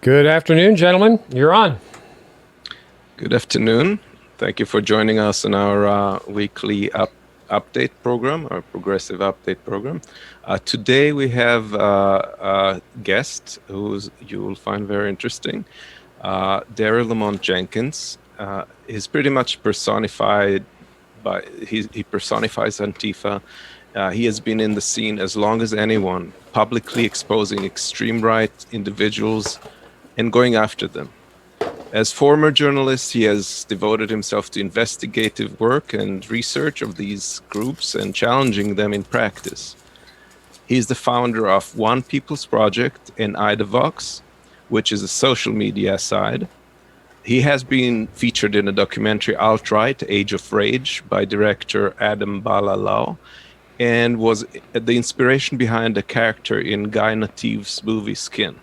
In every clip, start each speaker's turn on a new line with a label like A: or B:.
A: Good afternoon, gentlemen. You're on.
B: Good afternoon. Thank you for joining us in our weekly update program, our progressive update program. Today we have a guest who you will find very interesting. Daryle Lamont Jenkins is pretty much personified he personifies Antifa. He has been in the scene as long as anyone, publicly exposing extreme right individuals and going after them. As former journalist, he has devoted himself to investigative work and research of these groups and challenging them in practice. He is the founder of One People's Project and IDAVox, which is a social media side. He has been featured in a documentary Alt-Right, Age of Rage, by director Adam Balalau, and was the inspiration behind the character in Guy Nativ's movie Skin.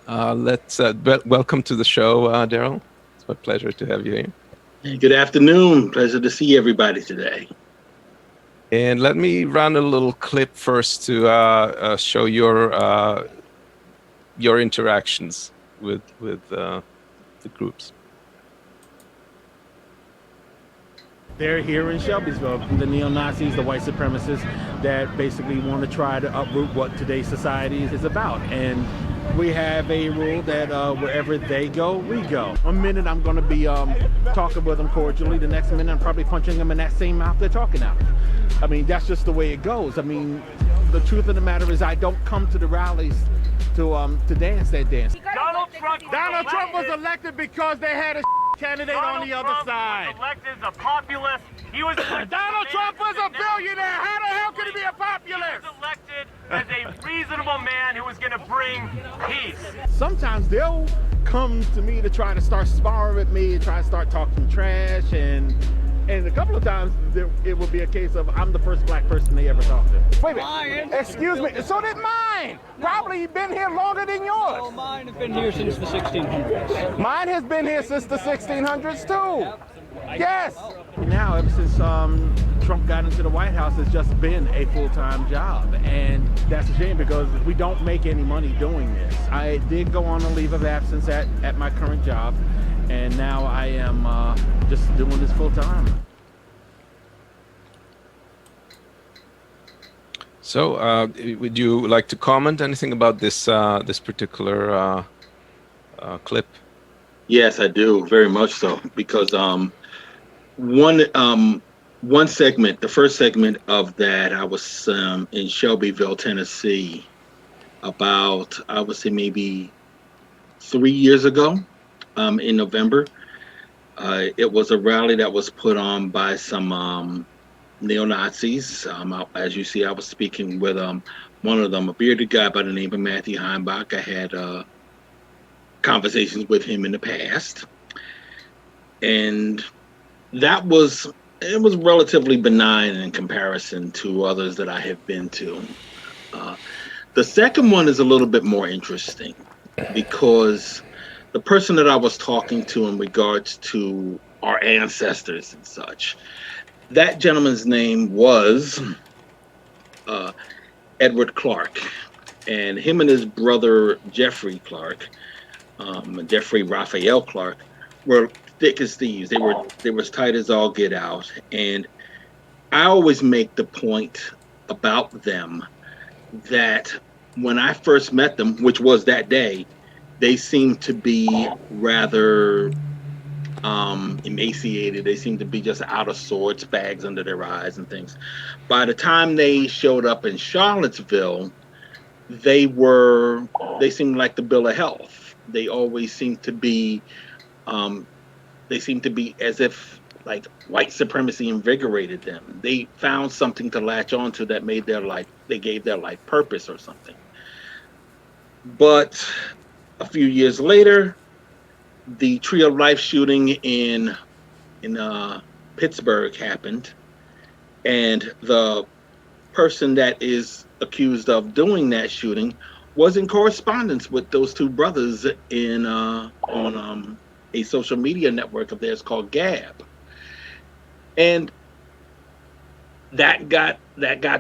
B: Welcome to the show, Daryle. It's my pleasure to have you here.
C: Good afternoon. Pleasure to see everybody today.
B: And let me run a little clip first to show your interactions with the groups.
D: They're here in Shelbyville, the neo-Nazis, the white supremacists that basically want to try to uproot what today's society is about. And we have a rule that wherever they go, we go. One minute I'm going to be talking with them cordially. The next minute I'm probably punching them in that same mouth they're talking out of. I mean, that's just the way it goes. I mean, the truth of the matter is I don't come to the rallies to dance that dance.
E: Donald Trump
D: was elected because they had a candidate on the other side.
E: Was elected as a populist. He was
D: Donald Trump was a billionaire. How the hell could he be a populist?
E: He was elected as a reasonable man who was going to bring peace.
D: Sometimes they'll come to me to try to start sparring with me and try to start talking trash, and a couple of times it will be a case of I'm the first black person they ever talked to. Wait a minute. Excuse me. So did mine. Probably been here longer than yours.
F: Oh, mine has been here since the 1600s.
D: Mine has been here since the 1600s too. Yes. Now, ever since Trump got into the White House, it's just been a full-time job, and that's a shame because we don't make any money doing this. I did go on a leave of absence at my current job, and now I am just doing this full-time.
B: So, would you like to comment anything about this this particular clip?
C: Yes, I do, very much so, because one segment, the first segment of that, I was in Shelbyville, Tennessee, about, I would say maybe 3 years ago, in November. It was a rally that was put on by some neo-Nazis. As you see, I was speaking with one of them, a bearded guy by the name of Matthew Heimbach. I had conversations with him in the past, and it was relatively benign in comparison to others that I have been to. The second one is a little bit more interesting because the person that I was talking to in regards to our ancestors and such, that gentleman's name was Edward Clark, and him and his brother Jeffrey Clark, Jeffrey Raphael Clark, were thick as thieves. They were as tight as all get out. And I always make the point about them that when I first met them, which was that day, they seemed to be rather emaciated. They seemed to be just out of sorts, bags under their eyes and things. By the time they showed up in Charlottesville, they seemed like the bill of health. They always seemed to be as if like white supremacy invigorated them. They found something to latch onto that made they gave their life purpose or something. But a few years later, the Tree of Life shooting in Pittsburgh happened, and the person that is accused of doing that shooting was in correspondence with those two brothers on a social media network of theirs called Gab, and that got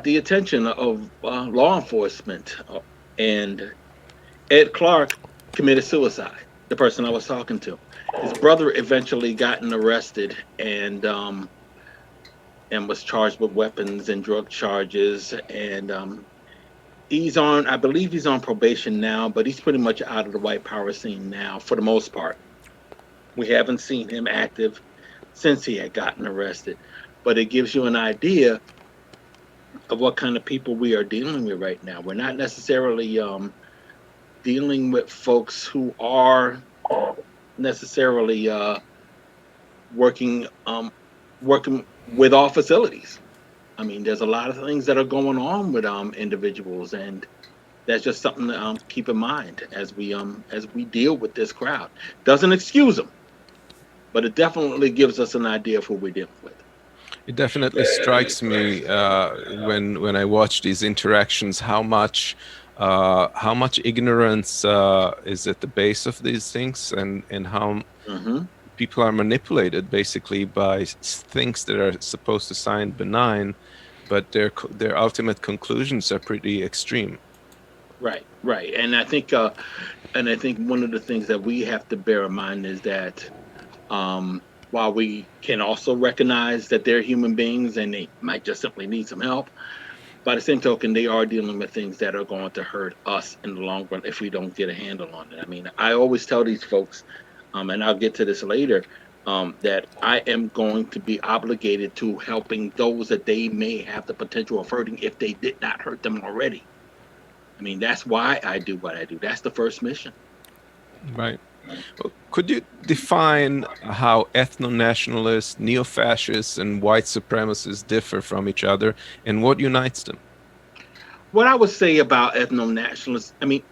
C: the attention of law enforcement. And Ed Clark committed suicide. The person I was talking to, his brother eventually gotten arrested and was charged with weapons and drug charges, and he's on, I believe he's on probation now, but he's pretty much out of the white power scene now for the most part. We haven't seen him active since he had gotten arrested, but it gives you an idea of what kind of people we are dealing with right now. We're not necessarily dealing with folks who are necessarily working with all facilities. I mean, there's a lot of things that are going on with individuals, and that's just something to keep in mind as we deal with this crowd. Doesn't excuse them, but it definitely gives us an idea of who we're dealing with.
B: It definitely strikes me when I watch these interactions how much ignorance is at the base of these things, and how people are manipulated basically by things that are supposed to sound benign, but their ultimate conclusions are pretty extreme.
C: Right, and I think one of the things that we have to bear in mind is that while we can also recognize that they're human beings and they might just simply need some help, by the same token, they are dealing with things that are going to hurt us in the long run if we don't get a handle on it. I mean, I always tell these folks, and I'll get to this later, that I am going to be obligated to helping those that they may have the potential of hurting if they did not hurt them already. I mean, that's why I do what I do. That's the first mission.
B: Right. Well, could you define how ethno-nationalists, neo-fascists, and white supremacists differ from each other, and what unites them?
C: What I would say about ethno-nationalists, I mean,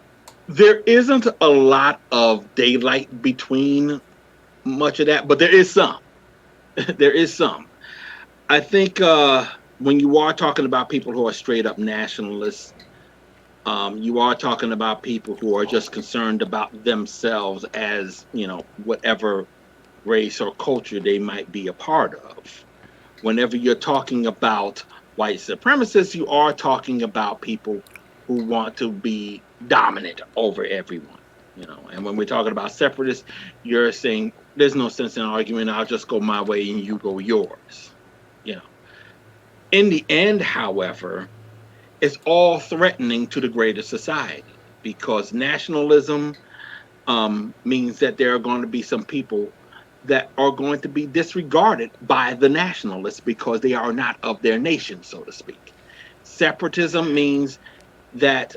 C: there isn't a lot of daylight between much of that, but there is some. There is some. I think when you are talking about people who are straight up nationalists, you are talking about people who are just concerned about themselves as, whatever race or culture they might be a part of. Whenever you're talking about white supremacists, you are talking about people who want to be dominant over everyone, And when we're talking about separatists, you're saying there's no sense in arguing. I'll just go my way and you go yours. In the end, however, it's all threatening to the greater society, because nationalism means that there are going to be some people that are going to be disregarded by the nationalists because they are not of their nation, so to speak. Separatism means that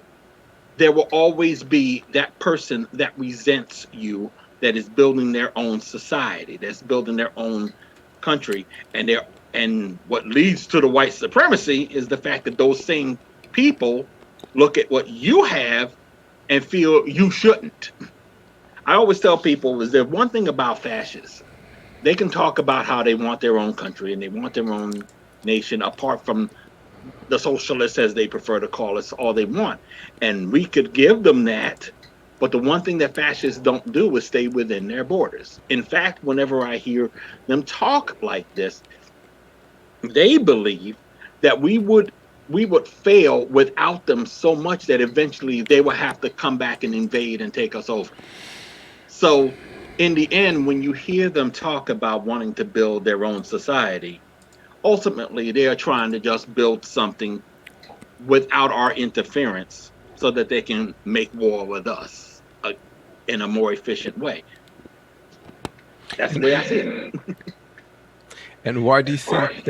C: there will always be that person that resents you, that is building their own society, that's building their own country, and what leads to the white supremacy is the fact that those same people look at what you have and feel you shouldn't. I always tell people, is there one thing about fascists? They can talk about how they want their own country and they want their own nation apart from the socialists, as they prefer to call us, all they want. And we could give them that. But the one thing that fascists don't do is stay within their borders. In fact, whenever I hear them talk like this, they believe that we would fail without them so much that eventually they will have to come back and invade and take us over. So in the end, when you hear them talk about wanting to build their own society, ultimately they are trying to just build something without our interference so that they can make war with us in a more efficient way. That's the way I see it.
B: And why do you think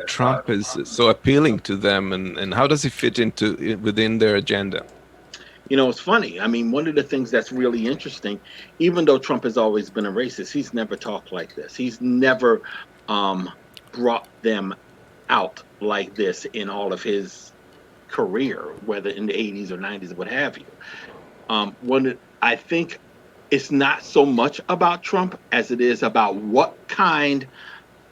B: Trump is so appealing to them, and how does he fit within their agenda?
C: It's funny. I mean, one of the things that's really interesting, even though Trump has always been a racist, he's never talked like this. He's never brought them out like this in all of his career, whether in the 80s or 90s or what have you. I think it's not so much about Trump as it is about what kind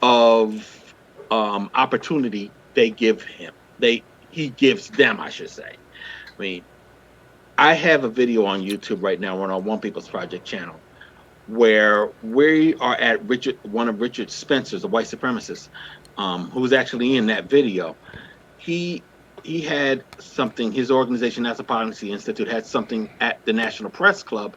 C: of opportunity they give him. He gives them, I should say. I mean, I have a video on YouTube right now on One People's Project channel where we are at one of Richard Spencer's, a white supremacist, who was actually in that video. He had something, his organization, National Policy Institute, had something at the National Press Club,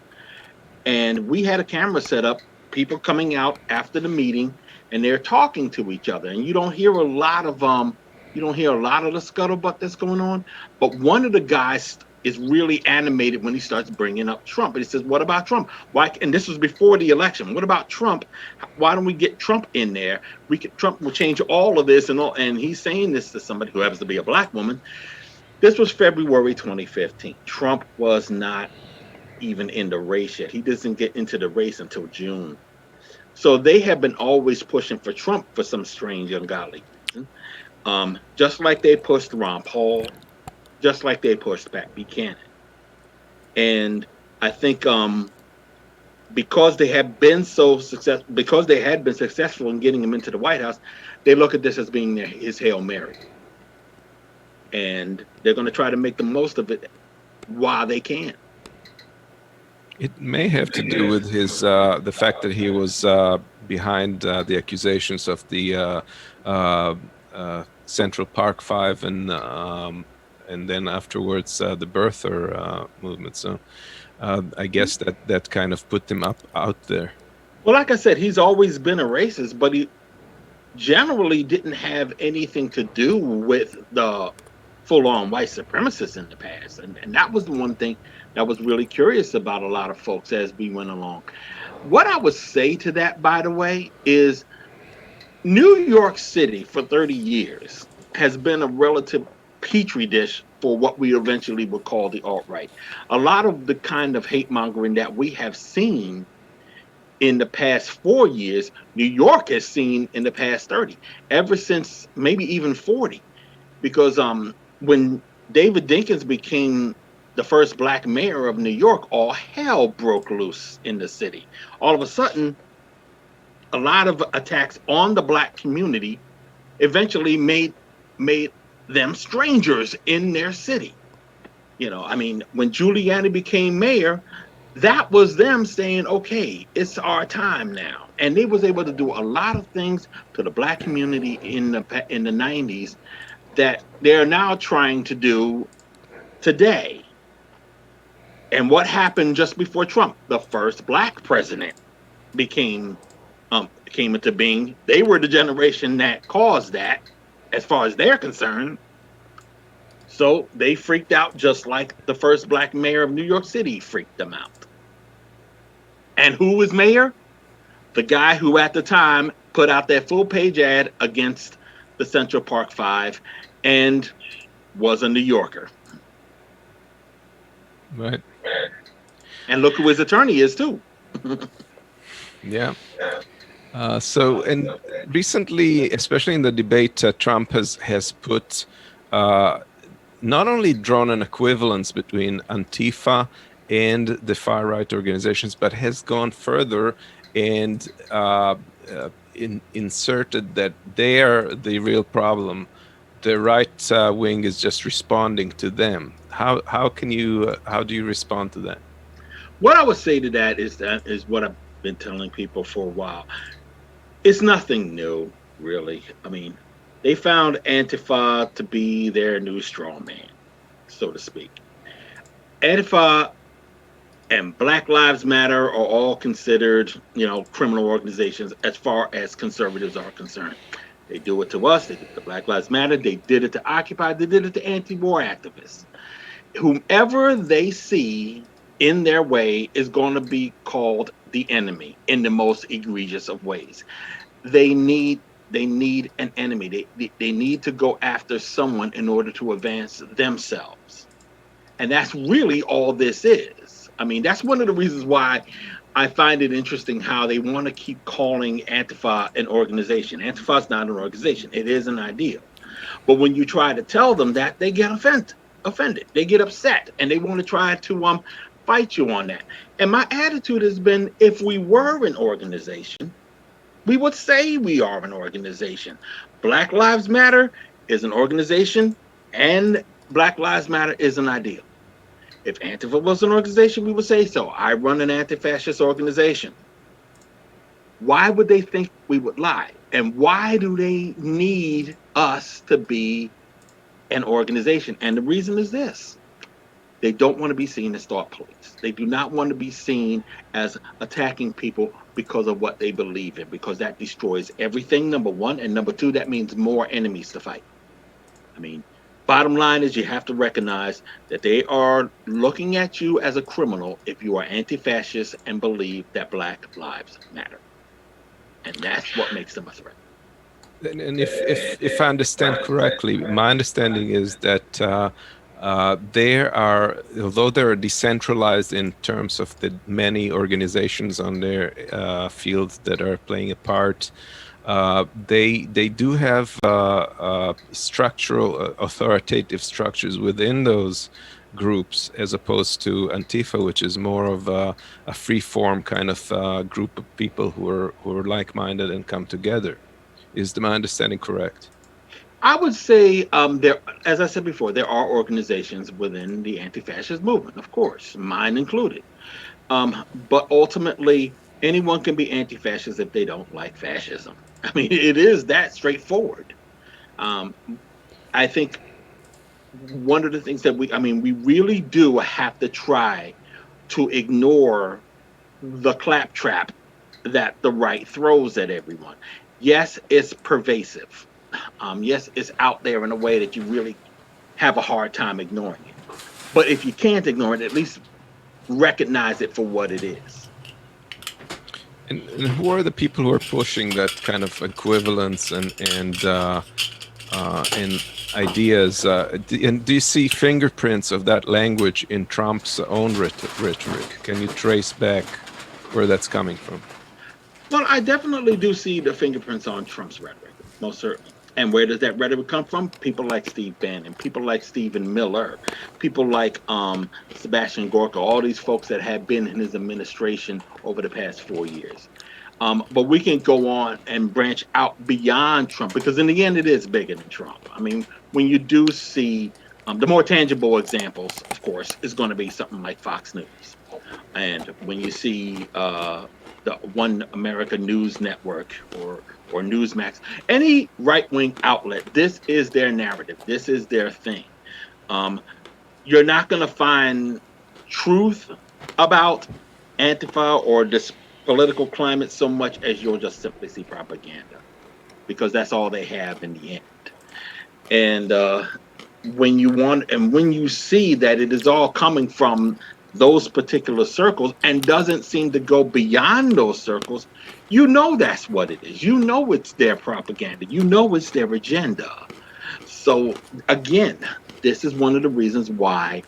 C: And we had a camera set up, people coming out after the meeting, and they're talking to each other. And you don't hear a lot of the scuttlebutt that's going on. But one of the guys is really animated when he starts bringing up Trump. And he says, "What about Trump? Why?" And this was before the election. What about Trump? Why don't we get Trump in there? Trump will change all of this and all. And he's saying this to somebody who happens to be a black woman. This was February 2015. Trump was not even in the race yet. He doesn't get into the race until June. So they have been always pushing for Trump for some strange, ungodly reason. Just like they pushed Ron Paul, just like they pushed Pat Buchanan. And I think because they had been successful in getting him into the White House, they look at this as being his Hail Mary. And they're going to try to make the most of it while they can.
B: It may have to do with his the fact that he was behind the accusations of the Central Park Five and then afterwards the birther movement. So I guess that kind of put him out there.
C: Well, like I said, he's always been a racist, but he generally didn't have anything to do with the full-on white supremacists in the past. And that was the one thing that was really curious about a lot of folks as we went along. What I would say to that, by the way, is New York City for 30 years has been a relative petri dish for what we eventually would call the alt-right. A lot of the kind of hate mongering that we have seen in the past 4 years, New York has seen in the past 30, ever since maybe even 40. Because when David Jenkins became the first black mayor of New York, all hell broke loose in the city. All of a sudden, a lot of attacks on the black community eventually made them strangers in their city. You know, I mean, when Giuliani became mayor, that was them saying, okay, it's our time now. And they was able to do a lot of things to the black community in the 90s that they're now trying to do today. And what happened just before Trump? The first black president came into being. They were the generation that caused that, as far as they're concerned. So they freaked out just like the first black mayor of New York City freaked them out. And who was mayor? The guy who at the time put out that full-page ad against the Central Park Five and was a New Yorker.
B: Right.
C: And look who his attorney is, too.
B: Yeah. And recently, especially in the debate, Trump has put not only drawn an equivalence between Antifa and the far-right organizations, but has gone further and inserted that they are the real problem. The right wing is just responding to them. How do you respond to that?
C: What I would say to that is what I've been telling people for a while. It's nothing new, really. I mean, they found Antifa to be their new straw man, so to speak. Antifa and Black Lives Matter are all considered, criminal organizations as far as conservatives are concerned. They do it to us. They did it to Black Lives Matter. They did it to Occupy. They did it to anti-war activists. Whomever they see in their way is going to be called the enemy in the most egregious of ways. They need an enemy. They need to go after someone in order to advance themselves. And that's really all this is. I mean, that's one of the reasons why I find it interesting how they want to keep calling Antifa an organization. Antifa's not an organization. It is an idea. But when you try to tell them that, they get offended. They get upset, and they want to try to fight you on that. And my attitude has been, if we were an organization, we would say we are an organization. Black Lives Matter is an organization, and Black Lives Matter is an ideal. If Antifa was an organization, we would say so. I run an anti-fascist organization. Why would they think we would lie? And why do they need us to be an organization? And the reason is this. They don't want to be seen as thought police. They do not want to be seen as attacking people because of what they believe in, because that destroys everything, number one. And number two, that means more enemies to fight. I mean, bottom line is you have to recognize that they are looking at you as a criminal if you are anti-fascist and believe that Black lives matter. And that's what makes them a threat.
B: And if I understand correctly, my understanding is that although they are decentralized in terms of the many organizations on their fields that are playing a part, they do have structural authoritative structures within those groups, as opposed to Antifa, which is more of a free-form kind of group of people who are like-minded and come together. Is my understanding correct?
C: I would say there, as I said before, there are organizations within the anti-fascist movement, of course, mine included. But ultimately, anyone can be anti-fascist if they don't like fascism. I mean, it is that straightforward. I think one of the things that we really do have to try to ignore the claptrap that the right throws at everyone. Yes, it's pervasive. Yes, it's out there in a way that you really have a hard time ignoring it. But if you can't ignore it, at least recognize it for what it is.
B: And who are the people who are pushing that kind of equivalence and ideas? And do you see fingerprints of that language in Trump's own rhetoric? Can you trace back where that's coming from?
C: Well, I definitely do see the fingerprints on Trump's rhetoric, most certainly. And where does that rhetoric come from? People like Steve Bannon, people like Stephen Miller, people like Sebastian Gorka, all these folks that have been in his administration over the past 4 years. But we can go on and branch out beyond Trump, because in the end, it is bigger than Trump. I mean, when you do see the more tangible examples, of course, is going to be something like Fox News. And when you see the One America News Network or Newsmax, any right-wing outlet, this is their narrative. This is their thing. You're not going to find truth about Antifa or this political climate so much as you'll just simply see propaganda, because that's all they have in the end. And when you see that it is all coming from those particular circles and doesn't seem to go beyond those circles, you know that's what it is. You know it's their propaganda. You know it's their agenda. So again, this is one of the reasons why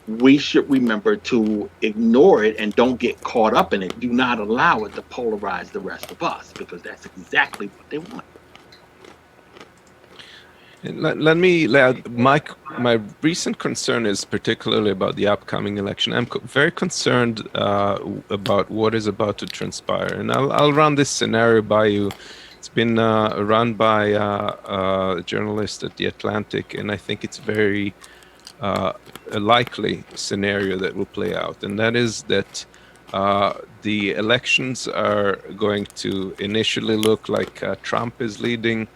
C: we should remember to ignore it and don't get caught up in it. Do not allow it to polarize the rest of us, because that's exactly what they want. My recent concern is particularly about the upcoming election. I'm very concerned about what is about to transpire, and I'll run this scenario by you. It's been run by a journalist at The Atlantic, and I think it's very a likely scenario that will play out, and that is that the elections are going to initially look like Trump is leading.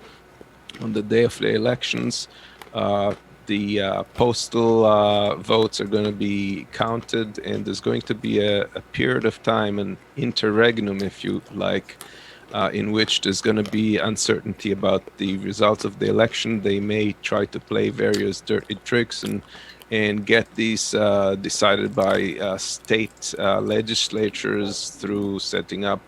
C: On the day of the elections, the postal votes are going to be counted, and there's going to be a period of time, an interregnum, if you like, in which there's going to be uncertainty about the results of the election. They may try to play various dirty tricks and get these decided by state legislatures through setting up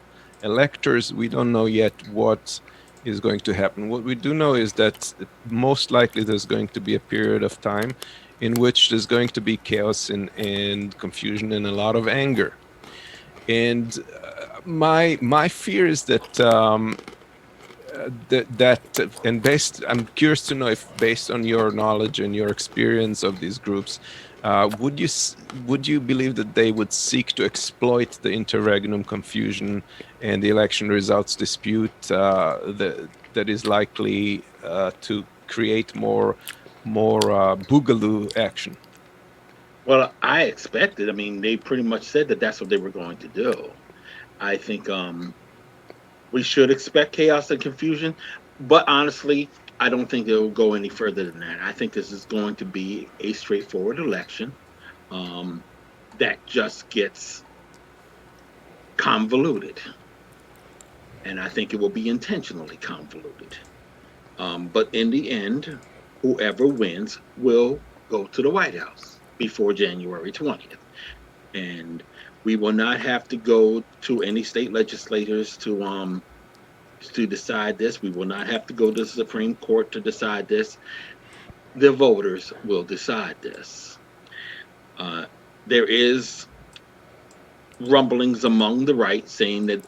C: electors. We don't know yet what is going to happen. What we do know is that most likely there's going to be a period of time in which there's going to be chaos and confusion and a lot of anger. And my fear is that I'm curious to know if, based on your knowledge and your experience of these groups, would you believe that they would seek to exploit the interregnum confusion and the election results dispute that is likely to create more boogaloo action? Well, I expected. I mean, they pretty much said that that's what they were going to do. I think we should expect chaos and confusion, but honestly, I don't think it will go any further than that. I think this is going to be a straightforward election. that just gets convoluted. And I think it will be intentionally convoluted. But in the end, whoever wins will go to the White House before January 20th. And we will not have to go to any state legislators to decide this. We will not have to go to the Supreme Court to decide this. The voters will decide this. There is rumblings among the right saying that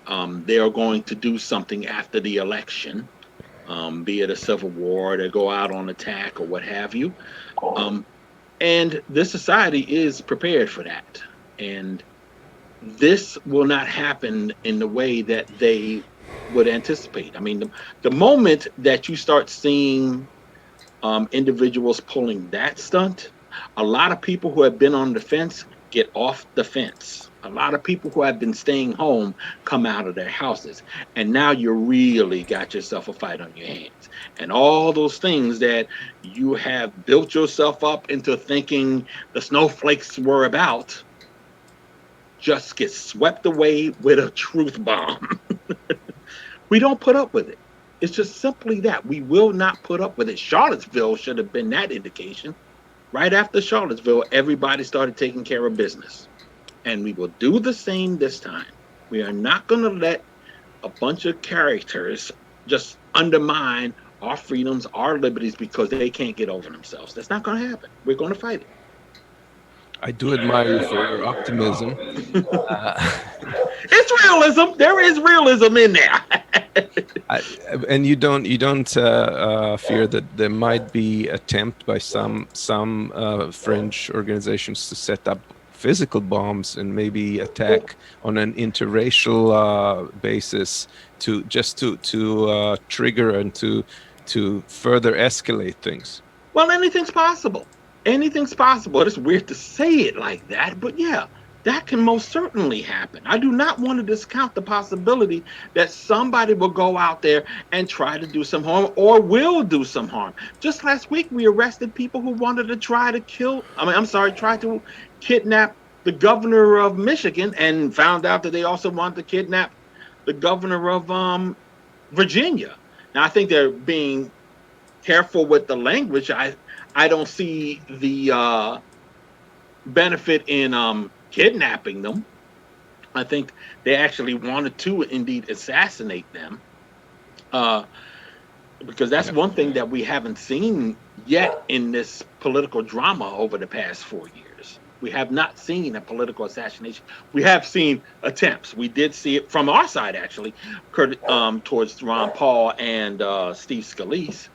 C: they are going to do something after the election, be it a civil war, to go out on attack or what have you. And this society is prepared for that. And this will not happen in the way that they would anticipate. I mean, the moment that you start seeing individuals pulling that stunt, a lot of people who have been on the fence get off the fence. A lot of people who have been staying home come out of their houses. And now you really got yourself a fight on your hands. And all those things that you have built yourself up into thinking the snowflakes were about just get swept away with a truth bomb. We don't put up with it. It's just simply that. We will not put up with it. Charlottesville should have been that indication. Right after Charlottesville, everybody started taking care of business. And we will do the same this time. We are not going to let a bunch of characters just undermine our freedoms, our liberties, because they can't get over themselves. That's not going to happen. We're going to fight it.
B: I do admire you for your optimism.
C: It's realism. There is realism in there.
B: And you don't fear that there might be attempt by some fringe organizations to set up physical bombs and maybe attack on an interracial basis to trigger and to further escalate things.
C: Well, anything's possible. Anything's possible. It's weird to say it like that, but yeah, that can most certainly happen. I do not want to discount the possibility that somebody will go out there and try to do some harm or will do some harm. Just last week, we arrested people who wanted to try to kidnap the governor of Michigan, and found out that they also wanted to kidnap the governor of Virginia. Now, I think they're being careful with the language. I don't see the benefit in kidnapping them. I think they actually wanted to indeed assassinate them, because that's one thing that we haven't seen yet in this political drama over the past 4 years. We have not seen a political assassination. We have seen attempts. We did see it from our side, actually, towards Ron Paul and Steve Scalise,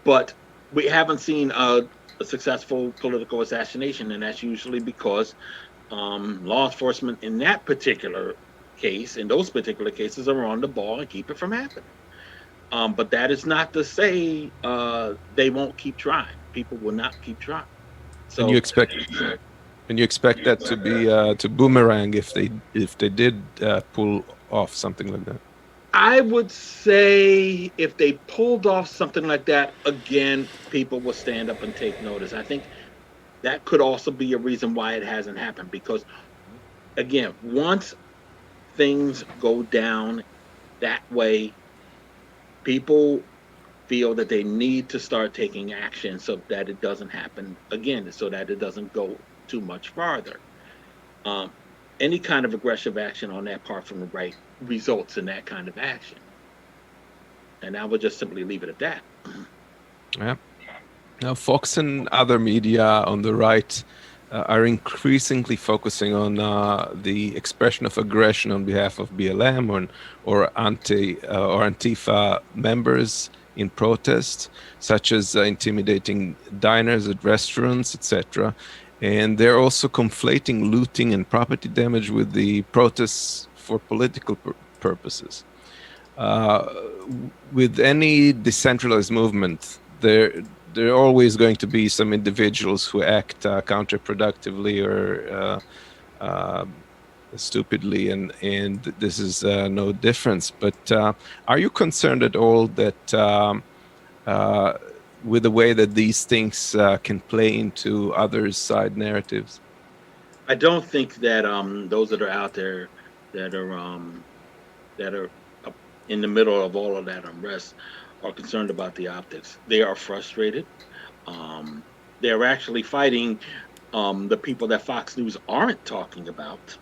C: but we haven't seen a successful political assassination, and that's usually because law enforcement in that particular case, in those particular cases, are on the ball and keep it from happening. But that is not to say they won't keep trying. People will not keep trying. So,
B: and you expect that to be to boomerang if they did pull off something like that?
C: I would say if they pulled off something like that, again, people will stand up and take notice. I think that could also be a reason why it hasn't happened, because, again, once things go down that way, people feel that they need to start taking action so that it doesn't happen again, so that it doesn't go too much farther. Any kind of aggressive action on that part from the right results in that kind of action. And I would just simply leave it at that.
B: Yeah. Now, Fox and other media on the right are increasingly focusing on the expression of aggression on behalf of BLM or Antifa members in protest, such as intimidating diners at restaurants, etc. And they're also conflating looting and property damage with the protests for political purposes. With any decentralized movement, there are always going to be some individuals who act counterproductively or stupidly, and this is no difference. But are you concerned at all that with the way that these things can play into others' side narratives?
C: I don't think that those that are out there that are that are up in the middle of all of that unrest are concerned about the optics. They are frustrated. Um, they're actually fighting the people that Fox News aren't talking about,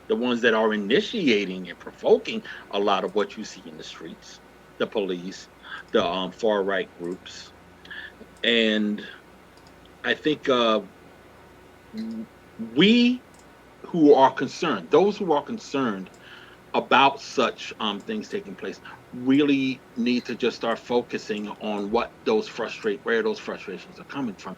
C: the ones that are initiating and provoking a lot of what you see in the streets, the police, the far right groups, and I think we who are concerned, those who are concerned about such things taking place, really need to just start focusing on where those frustrations are coming from,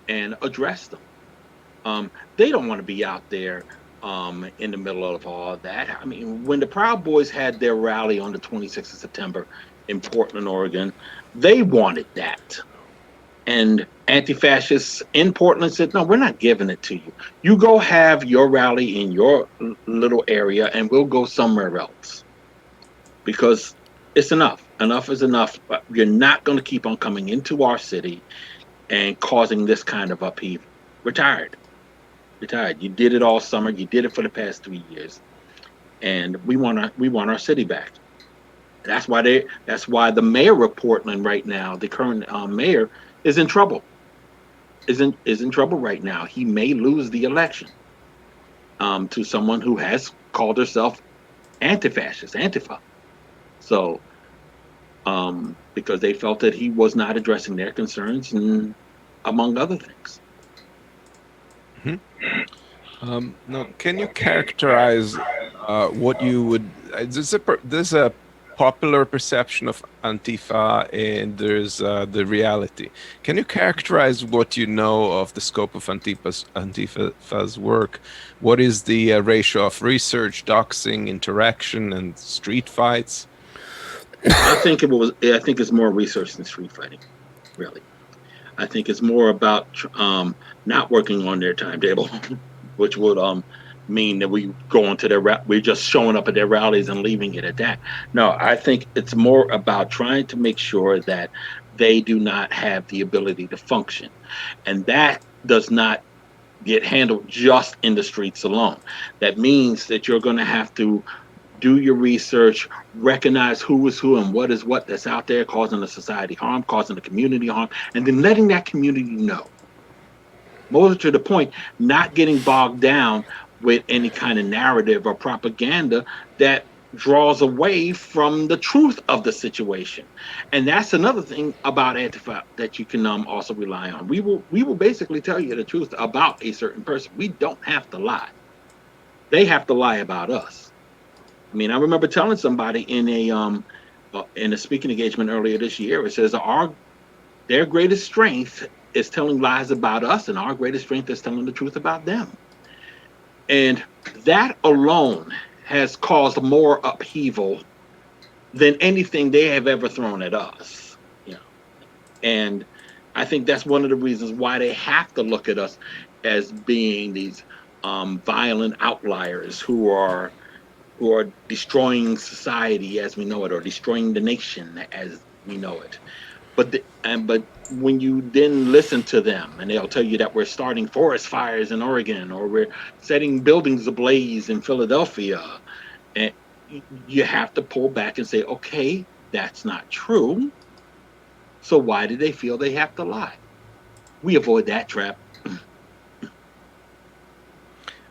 C: and address them. They don't want to be out there in the middle of all that. I mean, when the Proud Boys had their rally on the 26th of September in Portland, Oregon, they wanted that. And anti-fascists in Portland said, no, we're not giving it to you. You go have your rally in your little area and we'll go somewhere else. Because it's enough. Enough is enough. You're not going to keep on coming into our city and causing this kind of upheaval. We're tired. You're tired. You did it all summer. You did it for the past 3 years. And we want our city back. That's why the mayor of Portland right now, the current mayor, is in trouble. Is in trouble right now. He may lose the election to someone who has called herself anti-fascist, Antifa. So, because they felt that he was not addressing their concerns, and among other things.
B: Now, can you characterize what you would? There's a popular perception of Antifa, and there's the reality. Can you characterize what you know of the scope of Antifa's work? What is the ratio of research, doxing, interaction, and street fights?
C: I think it's more research than street fighting, really. I think it's more about not working on their timetable, which would mean that we go into we're just showing up at their rallies and leaving it at that. No, I think it's more about trying to make sure that they do not have the ability to function, and that does not get handled just in the streets alone. That means that you're going to have to do your research, recognize who is who and what is what that's out there causing the society harm, causing the community harm, and then letting that community know. More to the point, not getting bogged down with any kind of narrative or propaganda that draws away from the truth of the situation. And that's another thing about Antifa that you can also rely on. We will basically tell you the truth about a certain person. We don't have to lie. They have to lie about us. I mean, I remember telling somebody in a speaking engagement earlier this year, it says their greatest strength is telling lies about us, and our greatest strength is telling the truth about them. And that alone has caused more upheaval than anything they have ever thrown at us. You know, and I think that's one of the reasons why they have to look at us as being these violent outliers who are destroying society as we know it, or destroying the nation as we know it. But when you then listen to them, and they'll tell you that we're starting forest fires in Oregon, or we're setting buildings ablaze in Philadelphia, and you have to pull back and say, okay, that's not true. So why do they feel they have to lie? We avoid that trap.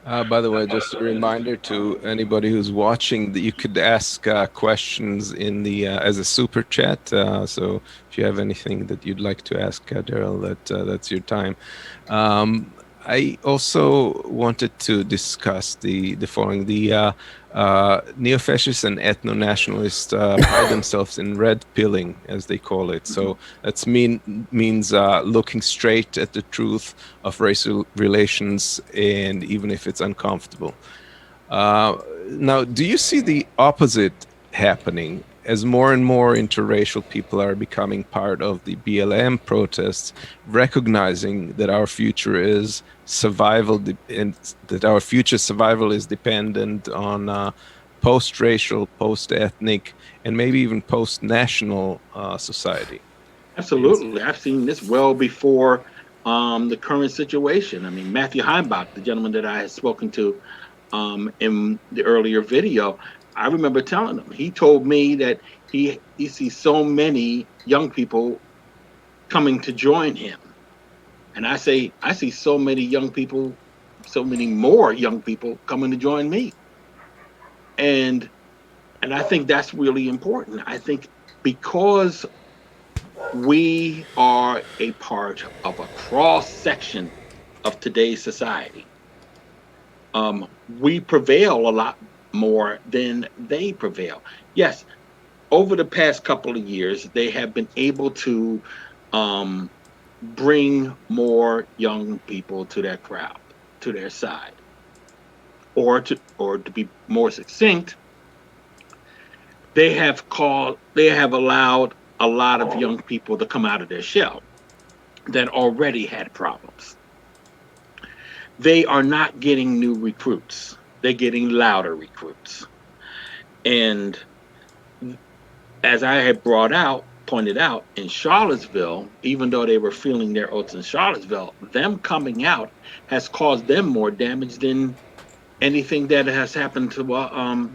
B: By the way, just a reminder to anybody who's watching that you could ask questions in the as a super chat. So if you have anything that you'd like to ask Daryle, that's your time. I also wanted to discuss the following. The neo-fascists and ethno-nationalists pride themselves in red pilling, as they call it. So that means looking straight at the truth of racial relations, and even if it's uncomfortable. Now, do you see the opposite happening as more and more interracial people are becoming part of the BLM protests, recognizing that our future is survival, and that our future survival is dependent on post-racial, post-ethnic, and maybe even post-national society?
C: Absolutely. I've seen this well before the current situation. I mean, Matthew Heimbach, the gentleman that I had spoken to in the earlier video, I remember telling him, he told me that he sees so many young people coming to join him. And I say, I see so many young people, so many more young people coming to join me. And I think that's really important. I think because we are a part of a cross section of today's society, we prevail a lot more than they prevail. Yes, over the past couple of years, they have been able to um, bring more young people to their crowd, to their side, or to be more succinct, they have allowed a lot of young people to come out of their shell that already had problems. They are not getting new recruits. They're getting louder recruits. And as I had pointed out, in Charlottesville, even though they were feeling their oats in Charlottesville, them coming out has caused them more damage than anything that has happened to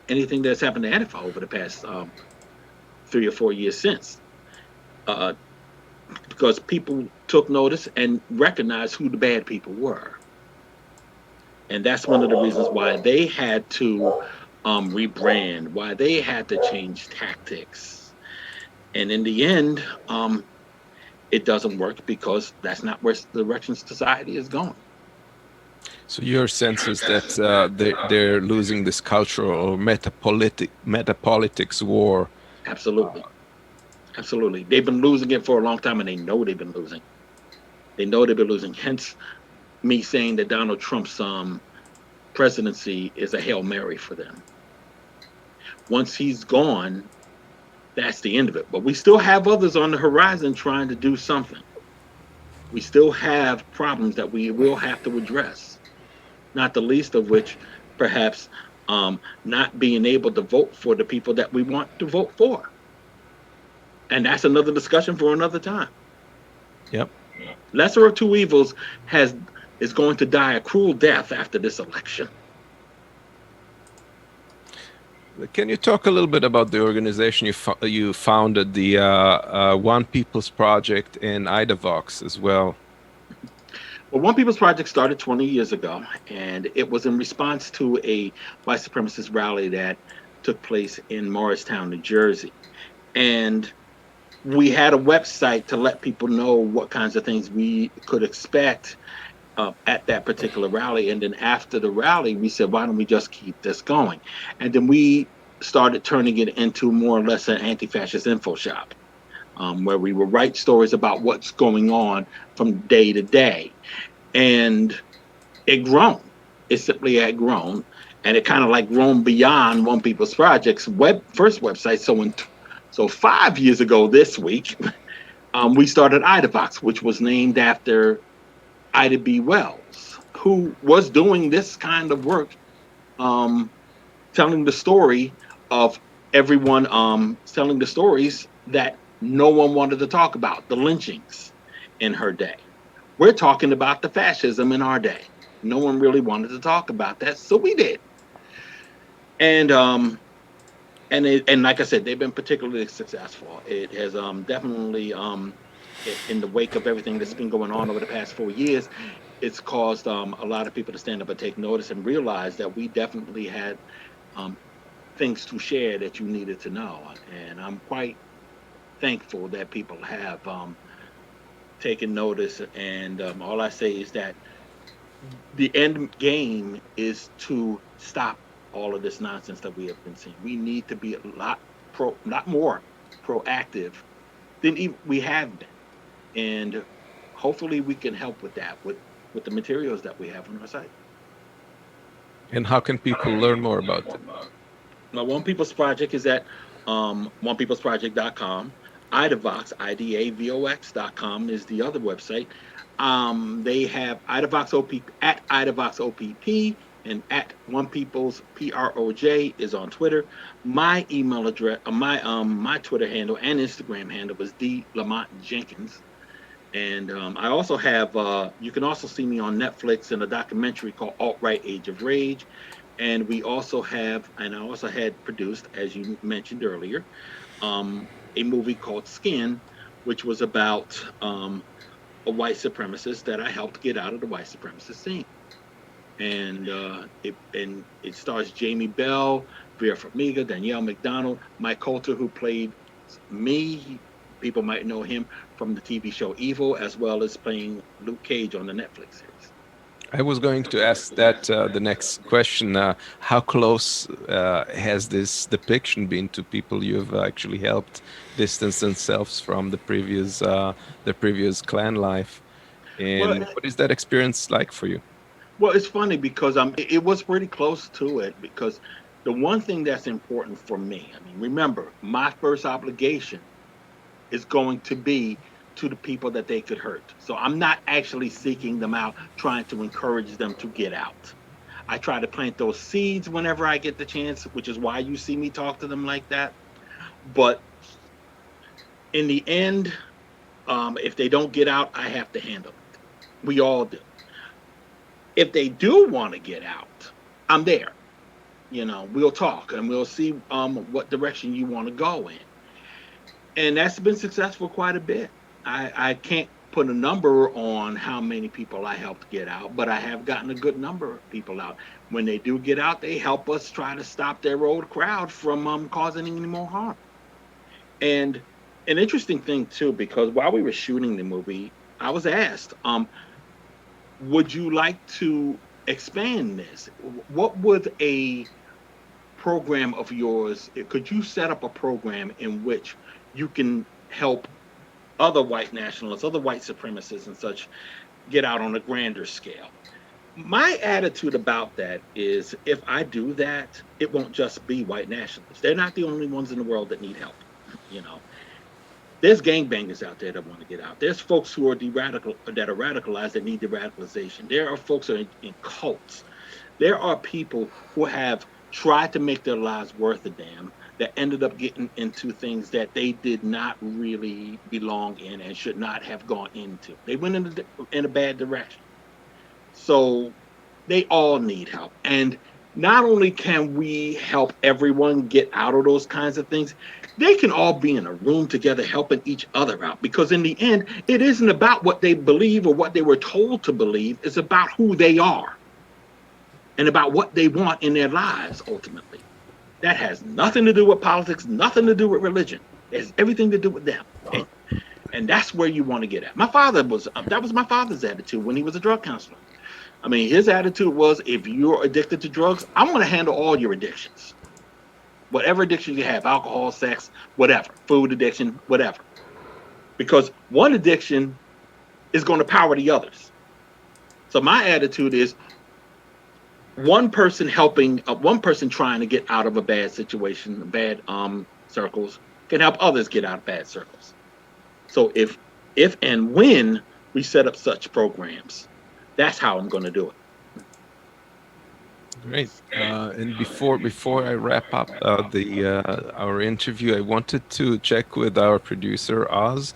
C: anything that's happened to Antifa over the past 3 or 4 years since. Uh, because people took notice and recognized who the bad people were. And that's one of the reasons why they had to rebrand, why they had to change tactics. And in the end, it doesn't work because that's not where the direction society is going.
B: So your sense is that they're losing this cultural or metapolitics war.
C: Absolutely. Absolutely. They've been losing it for a long time, and they know they've been losing. They know they've been losing. Hence, me saying that Donald Trump's presidency is a Hail Mary for them. Once he's gone, that's the end of it. But we still have others on the horizon trying to do something. We still have problems that we will have to address, not the least of which, perhaps, not being able to vote for the people that we want to vote for. And that's another discussion for another time.
B: Yep.
C: Lesser of two evils is going to die a cruel death after this election.
B: Can you talk a little bit about the organization you founded, the One People's Project in Idavox as well?
C: Well, One People's Project started 20 years ago, and it was in response to a white supremacist rally that took place in Morristown, New Jersey. And we had a website to let people know what kinds of things we could expect at that particular rally. And then after the rally, we said, why don't we just keep this going? And then we started turning it into more or less an anti-fascist info shop, where we would write stories about what's going on from day to day. And it grown. It simply had grown. And it kind of like grown beyond One People's Project's first website. So 5 years ago this week, we started Idavox, which was named after Ida B. Wells, who was doing this kind of work, telling the story of everyone, telling the stories that no one wanted to talk about, the lynchings in her day. We're talking about the fascism in our day. No one really wanted to talk about that, so we did. And like I said, they've been particularly successful. It has definitely, in the wake of everything that's been going on over the past 4 years, it's caused a lot of people to stand up and take notice and realize that we definitely had things to share that you needed to know. And I'm quite thankful that people have taken notice. And all I say is that the end game is to stop all of this nonsense that we have been seeing. We need to be a lot more proactive than even we have been. And hopefully we can help with that, with the materials that we have on our site.
B: And how can people learn more about it?
C: Now, One People's Project is at onepeoplesproject.com. Idavox, IDAVOX.com is the other website. They have Idavox OPP at Idavox OPP, and at One People's PROJ is on Twitter. My email address, my Twitter handle and Instagram handle is Lamont Jenkins. And I also have, you can also see me on Netflix in a documentary called Alt-Right Age of Rage. And we also have, and I also had produced, as you mentioned earlier, a movie called Skin, which was about a white supremacist that I helped get out of the white supremacist scene. And it stars Jamie Bell, Vera Farmiga, Danielle McDonald, Mike Coulter, who played me. People might know him from the TV show Evil, as well as playing Luke Cage on the Netflix series.
B: I was going to ask that the next question. How close has this depiction been to people you've actually helped distance themselves from the previous clan life? And what is that experience like for you?
C: Well, it's funny because it was pretty close to it, because the one thing that's important for me, I mean, remember, my first obligation is going to be to the people that they could hurt. So I'm not actually seeking them out, trying to encourage them to get out. I try to plant those seeds whenever I get the chance, which is why you see me talk to them like that. But in the end, if they don't get out, I have to handle it. We all do. If they do want to get out, I'm there. You know, we'll talk and we'll see what direction you want to go in. And that's been successful quite a bit. I can't put a number on how many people I helped get out, but I have gotten a good number of people out. When they do get out, they help us try to stop their old crowd from causing any more harm. And an interesting thing, too, because while we were shooting the movie, I was asked, would you like to expand this? What would a program of yours, could you set up a program in which you can help other white nationalists, other white supremacists and such get out on a grander scale? My attitude about that is, if I do that, it won't just be white nationalists. They're not the only ones in the world that need help. You know, there's gangbangers out there that want to get out. There's folks who are that are radicalized that need de-radicalization. There are folks who are in cults. There are people who have tried to make their lives worth a damn that ended up getting into things that they did not really belong in and should not have gone into. They went in a bad direction. So they all need help. And not only can we help everyone get out of those kinds of things, they can all be in a room together helping each other out. Because in the end, it isn't about what they believe or what they were told to believe. It's about who they are and about what they want in their lives, ultimately. That has nothing to do with politics, nothing to do with religion. It has everything to do with them. And that's where you want to get at. That was my father's attitude when he was a drug counselor. I mean, his attitude was, if you're addicted to drugs, I'm going to handle all your addictions. Whatever addiction you have, alcohol, sex, whatever, food addiction, whatever. Because one addiction is going to power the others. So my attitude is, one person trying to get out of a bad situation, bad circles, can help others get out of bad circles. So if and when we set up such programs, that's how I'm going to do it.
B: Great. And before I wrap up our interview, I wanted to check with our producer Oz,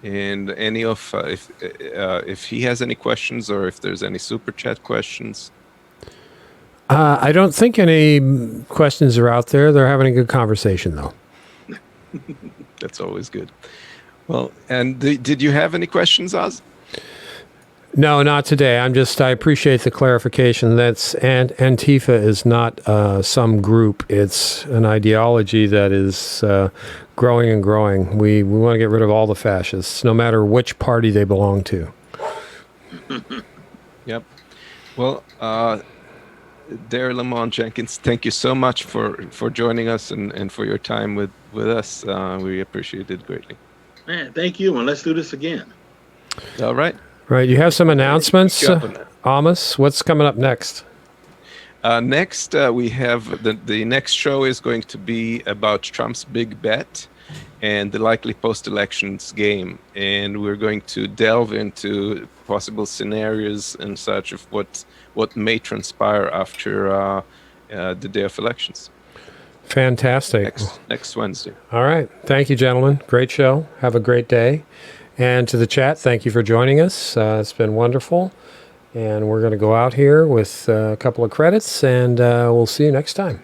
B: and any of if he has any questions or if there's any super chat questions.
A: I don't think any questions are out there. They're having a good conversation, though.
B: That's always good. Well, and did you have any questions, Oz?
A: No, not today. I appreciate the clarification. Antifa is not some group. It's an ideology that is growing and growing. We want to get rid of all the fascists, no matter which party they belong to. Yep.
B: Well, Daryle, Lamont, Jenkins, thank you so much for joining us and for your time with us. We appreciate it greatly.
C: Man, thank you, and let's do this again.
B: All right.
A: Right. You have some announcements, Amos. What's coming up next?
B: Next, we have the next show is going to be about Trump's big bet and the likely post-elections game. And we're going to delve into possible scenarios and such of what may transpire after the day of elections.
A: Fantastic.
B: Next Wednesday.
A: All right. Thank you, gentlemen. Great show. Have a great day. And to the chat, thank you for joining us. It's been wonderful. And we're going to go out here with a couple of credits, and we'll see you next time.